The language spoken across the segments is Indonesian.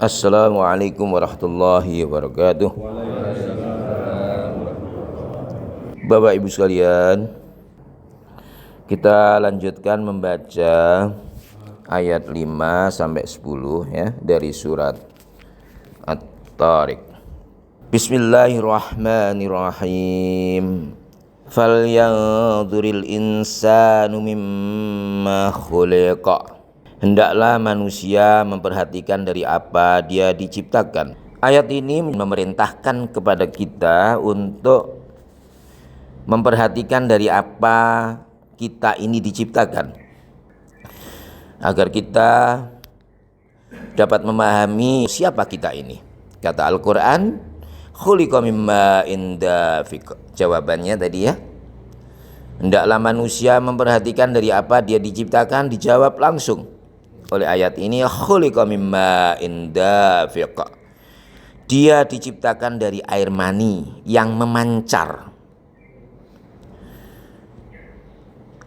Assalamualaikum warahmatullahi wabarakatuh. Bapak Ibu sekalian, kita lanjutkan membaca ayat 5 sampai 10 ya dari surat At-Tariq. Bismillahirrahmanirrahim. Falyanzuril insanu mimma khuliqa. Hendaklah manusia memperhatikan dari apa dia diciptakan. Ayat ini memerintahkan kepada kita untuk memperhatikan dari apa kita ini diciptakan, agar kita dapat memahami siapa kita ini. Kata Al-Quran, khuliqa mimma dafiq. Jawabannya tadi ya, hendaklah manusia memperhatikan dari apa dia diciptakan, dijawab langsung oleh ayat ini, khuliqa mimma dafiq. Dia diciptakan dari air mani yang memancar.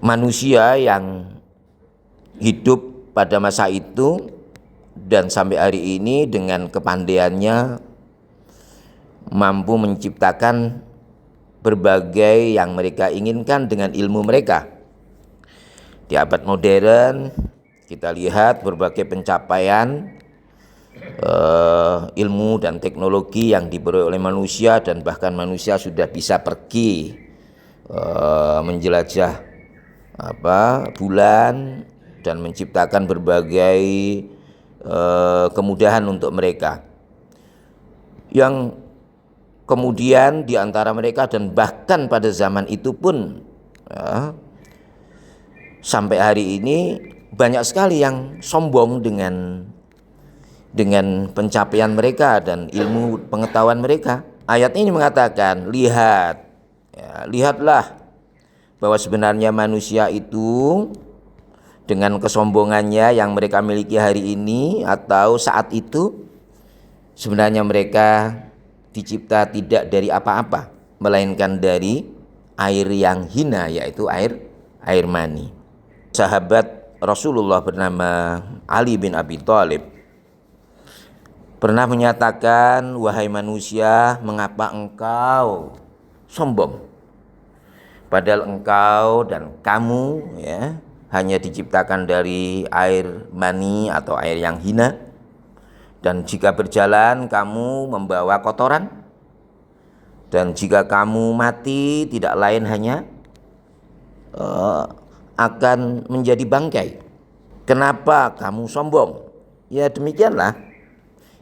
Manusia yang hidup pada masa itu dan sampai hari ini dengan kepandaiannya mampu menciptakan berbagai yang mereka inginkan dengan ilmu mereka. Di abad modern kita lihat berbagai pencapaian ilmu dan teknologi yang diperoleh oleh manusia, dan bahkan manusia sudah bisa pergi menjelajah bulan dan menciptakan berbagai kemudahan untuk mereka, yang kemudian di antara mereka dan bahkan pada zaman itu pun sampai hari ini banyak sekali yang sombong dengan pencapaian mereka dan ilmu pengetahuan mereka. Ayat ini mengatakan, lihatlah bahwa sebenarnya manusia itu dengan kesombongannya yang mereka miliki hari ini atau saat itu, sebenarnya mereka dicipta tidak dari apa-apa, melainkan dari air yang hina, yaitu air mani. Sahabat Rasulullah bernama Ali bin Abi Thalib pernah menyatakan, wahai manusia, mengapa engkau sombong? Padahal engkau dan kamu hanya diciptakan dari air mani atau air yang hina, dan jika berjalan kamu membawa kotoran, dan jika kamu mati tidak lain hanya akan menjadi bangkai. Kenapa kamu sombong? Ya demikianlah.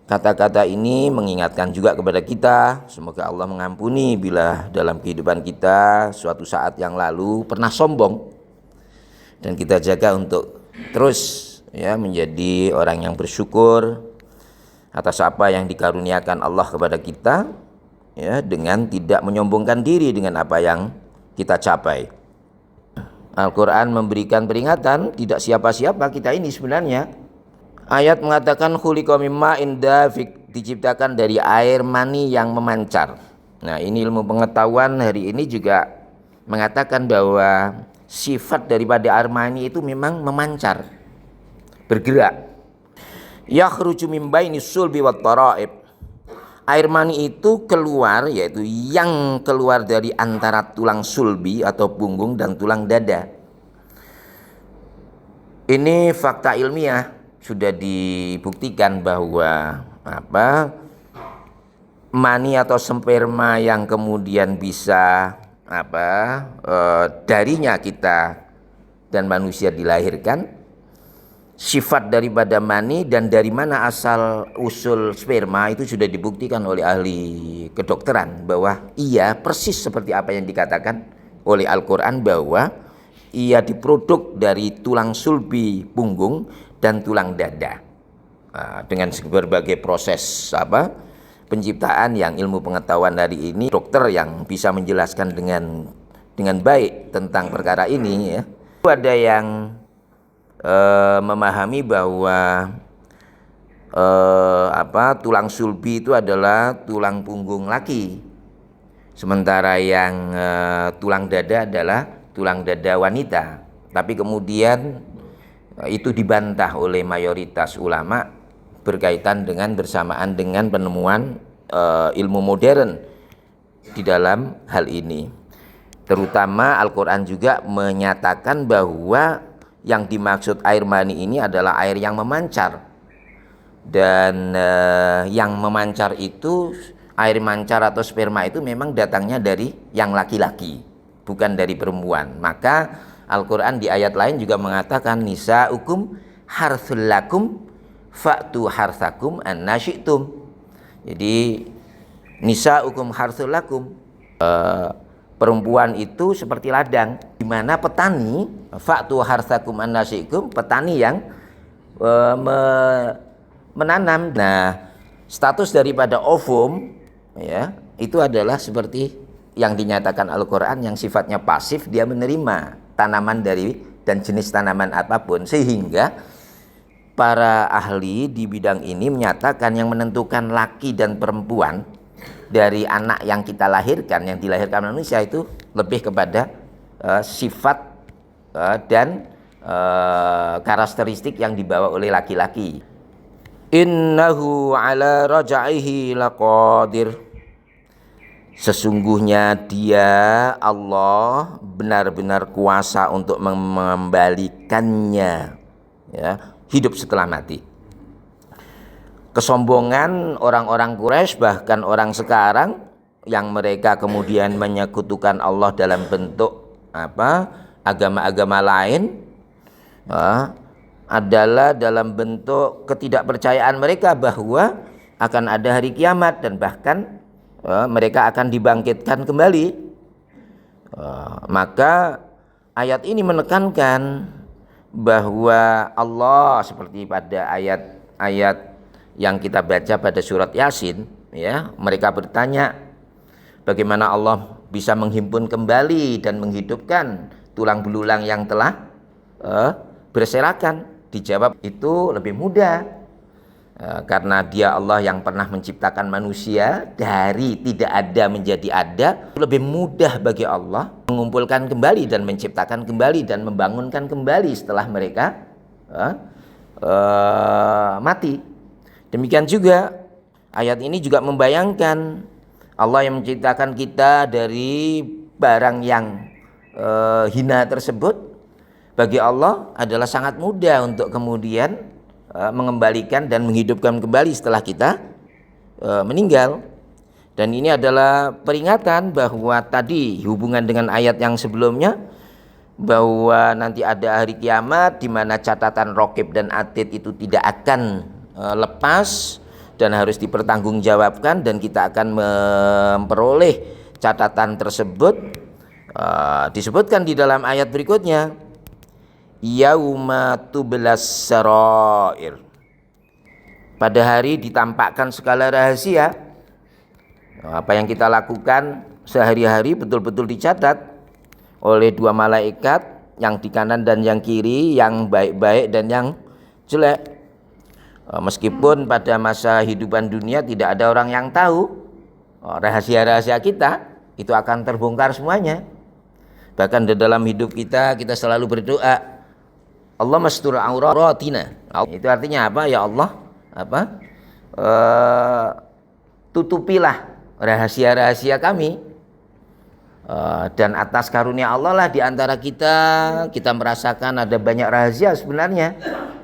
Kata-kata ini mengingatkan juga kepada kita, semoga Allah mengampuni bila dalam kehidupan kita suatu saat yang lalu pernah sombong, dan kita jaga untuk terus menjadi orang yang bersyukur atas apa yang dikaruniakan Allah kepada kita, dengan tidak menyombongkan diri dengan apa yang kita capai. Al-Quran memberikan peringatan, tidak siapa-siapa kita ini sebenarnya. Ayat mengatakan khuliqa mimma dafiq, diciptakan dari air mani yang memancar. Nah, ini ilmu pengetahuan hari ini juga mengatakan bahwa sifat daripada air mani itu memang memancar, bergerak. Yakhruju min baini sulbi wat taraib. Air mani itu keluar, yaitu yang keluar dari antara tulang sulbi atau punggung dan tulang dada. Ini fakta ilmiah, sudah dibuktikan bahwa mani atau sperma yang kemudian bisa darinya kita dan manusia dilahirkan, sifat daripada mani dan dari mana asal usul sperma itu sudah dibuktikan oleh ahli kedokteran bahwa ia persis seperti apa yang dikatakan oleh Al-Quran, bahwa ia diproduk dari tulang sulbi punggung dan tulang dada. Dengan berbagai proses penciptaan yang ilmu pengetahuan hari ini, dokter yang bisa menjelaskan dengan baik tentang perkara ini Ada yang memahami bahwa tulang sulbi itu adalah tulang punggung laki, sementara yang tulang dada adalah tulang dada wanita. Tapi kemudian itu dibantah oleh mayoritas ulama berkaitan dengan bersamaan dengan penemuan ilmu modern di dalam hal ini. Terutama Al-Quran juga menyatakan bahwa yang dimaksud air mani ini adalah air yang memancar. Dan yang memancar itu, air mancar atau sperma itu memang datangnya dari yang laki-laki, bukan dari perempuan. Maka Al-Quran di ayat lain juga mengatakan, nisa'ukum harthul lakum fa'tu harthakum anna syi'tum. Jadi nisa'ukum harthul lakum, perempuan itu seperti ladang, di mana petani, fa'tu harthakum anna syi'tum, petani yang menanam. Nah, status daripada ovum ya, itu adalah seperti yang dinyatakan Al-Quran, yang sifatnya pasif, dia menerima tanaman dari dan jenis tanaman apapun, sehingga para ahli di bidang ini menyatakan yang menentukan laki dan perempuan dari anak yang kita lahirkan, yang dilahirkan manusia, itu lebih kepada sifat dan karakteristik yang dibawa oleh laki-laki. Innahu ala raj'ihi laqadir. Sesungguhnya dia, Allah, benar-benar kuasa untuk mengembalikannya, ya, hidup setelah mati. Kesombongan orang-orang Quraisy, bahkan orang sekarang, yang mereka kemudian menyekutukan Allah dalam bentuk agama-agama lain, adalah dalam bentuk ketidakpercayaan mereka bahwa akan ada hari kiamat dan bahkan mereka akan dibangkitkan kembali. Maka ayat ini menekankan bahwa Allah, seperti pada ayat-ayat yang kita baca pada surat Yasin, ya, mereka bertanya bagaimana Allah bisa menghimpun kembali dan menghidupkan tulang belulang yang telah berserakan. Dijawab, itu lebih mudah, karena dia Allah yang pernah menciptakan manusia dari tidak ada menjadi ada. Lebih mudah bagi Allah mengumpulkan kembali dan menciptakan kembali dan membangunkan kembali setelah mereka mati. Demikian juga ayat ini juga membayangkan Allah yang menciptakan kita dari barang yang hina tersebut. Bagi Allah adalah sangat mudah untuk kemudian mengembalikan dan menghidupkan kembali setelah kita meninggal. Dan ini adalah peringatan bahwa tadi hubungan dengan ayat yang sebelumnya, bahwa nanti ada hari kiamat di mana catatan Raqib dan Atid itu tidak akan lepas dan harus dipertanggungjawabkan, dan kita akan memperoleh catatan tersebut. Disebutkan di dalam ayat berikutnya, yauma tublas sarair, pada hari ditampakkan segala rahasia. Apa yang kita lakukan sehari-hari betul-betul dicatat oleh dua malaikat, yang di kanan dan yang kiri, yang baik-baik dan yang jelek. Meskipun pada masa hidupan dunia tidak ada orang yang tahu, rahasia-rahasia kita itu akan terbongkar semuanya. Bahkan di dalam hidup kita selalu berdoa, Allah mastur auratina. Itu artinya apa? Ya Allah, tutupilah rahasia-rahasia kami. Dan atas karunia Allah lah di antara kita merasakan ada banyak rahasia sebenarnya.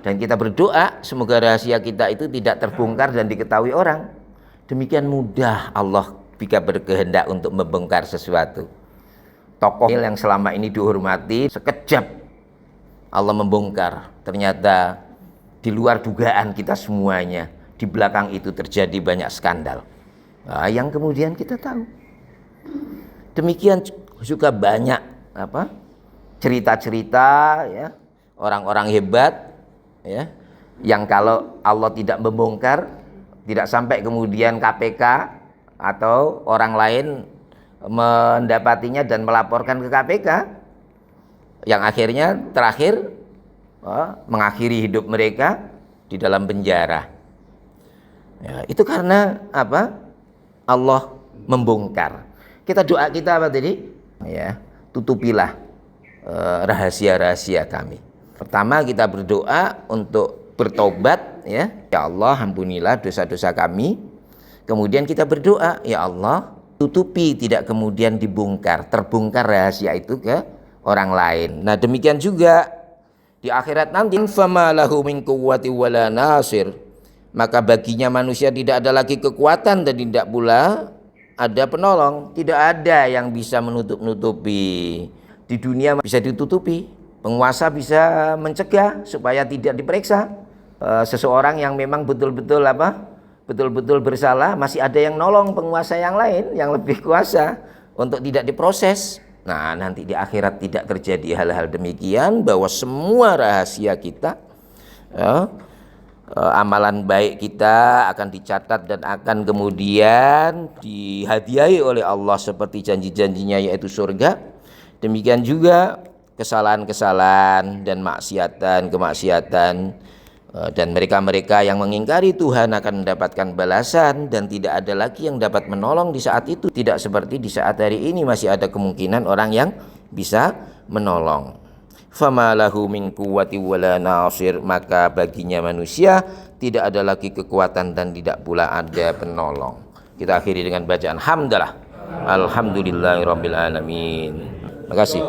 Dan kita berdoa semoga rahasia kita itu tidak terbongkar dan diketahui orang. Demikian mudah Allah jika berkehendak untuk membongkar sesuatu. Tokoh yang selama ini dihormati, sekejap Allah membongkar, ternyata di luar dugaan kita semuanya, di belakang itu terjadi banyak skandal, yang kemudian kita tahu. Demikian juga banyak cerita-cerita, ya, orang-orang hebat, ya, yang kalau Allah tidak membongkar, tidak sampai kemudian KPK atau orang lain mendapatinya dan melaporkan ke KPK, yang akhirnya terakhir mengakhiri hidup mereka di dalam penjara. Ya, itu karena apa? Allah membongkar. Kita doa kita apa tadi? Ya, tutupilah rahasia-rahasia kami. Pertama kita berdoa untuk bertobat, ya Allah ampunilah dosa-dosa kami. Kemudian kita berdoa, ya Allah tutupi, tidak kemudian terbongkar rahasia itu ke orang lain. Nah demikian juga di akhirat nanti, fama lahu min quwwati wala nasir, maka baginya manusia tidak ada lagi kekuatan dan tidak pula ada penolong. Tidak ada yang bisa menutup-nutupi. Di dunia bisa ditutupi, penguasa bisa mencegah supaya tidak diperiksa. Seseorang yang memang betul-betul bersalah, masih ada yang nolong penguasa yang lain yang lebih kuasa untuk tidak diproses. Nah nanti di akhirat tidak terjadi hal-hal demikian, bahwa semua rahasia kita, amalan baik kita akan dicatat dan akan kemudian dihadiahi oleh Allah seperti janji-janjinya, yaitu surga. Demikian juga kesalahan-kesalahan dan kemaksiatan, dan mereka-mereka yang mengingkari Tuhan akan mendapatkan balasan, dan tidak ada lagi yang dapat menolong di saat itu. Tidak seperti di saat hari ini, masih ada kemungkinan orang yang bisa menolong. Fama lahu min quwwati wala nasir, maka baginya manusia tidak ada lagi kekuatan dan tidak pula ada penolong. Kita akhiri dengan bacaan hamdalah, alhamdulillahirabbil alamin. Terima kasih.